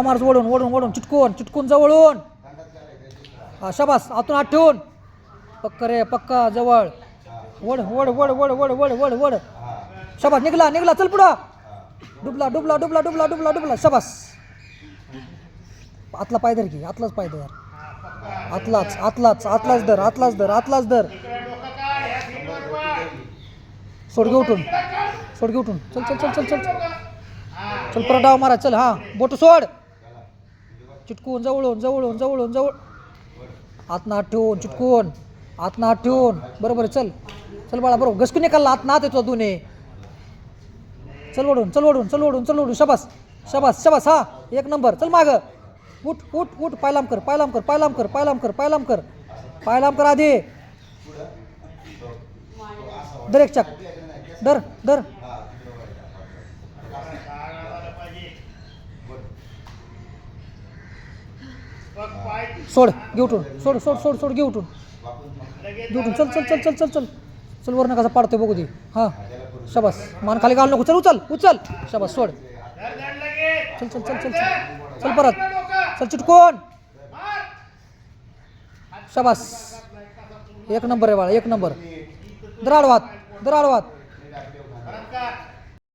मार्च वळून वळून वळून चिटकून चिटकून जवळून. हा शाबास. आतून हात ठेवून. पक्का रे पक्का जवळ. वड वड वड वड वड वड वड वड. शाबास. निघला निघला. चल पुढं. डुबला डुबला डुबला डुबला डुबला डुबला. शाबास. आतला पाय धर की. आतलाच पाय धर. आतलाच आतलाच आतलाच धर. आतलाच धर. आतलाच धर. सोड घे उठून. सोड घे उठून. चल चल चल चल चल चल. परत डाव मारा. चल. हा बोट सोड. चिटकून जवळून जवळून जवळून जवळ. आतनं हात ठेवून चिटकून. आतनं हात ठेवून. बरोबर. चल चल बाळा. बरोबर. घसकून निकालला. आत नात येतो दोन्ही. चल वडून चल वडून चल वडून चल वडून. शाबास शाबास शाबास. हा एक नंबर. चल मागं. उठ उठ उठ. पायलाम कर पायलाम कर पायलाम कर पायलाम कर पायलाम कर पायलाम कर आधी. दर एक चक. दर दर. सोड घे उठून. सोड सोड सोड सोड. घे उठून. घे उठून. चल चल चल चल चल चल चल. वरनं कसा पाडतोय बघू दे. हां शाबास. मान खाली घालू नको. चल उचल उचल. शाबास. सोड. चल चल चल चल चल चल परत. चल चिटकून. शाबास. एक नंबर आहे बाळा. एक नंबर. दर आडवात दर आडवात.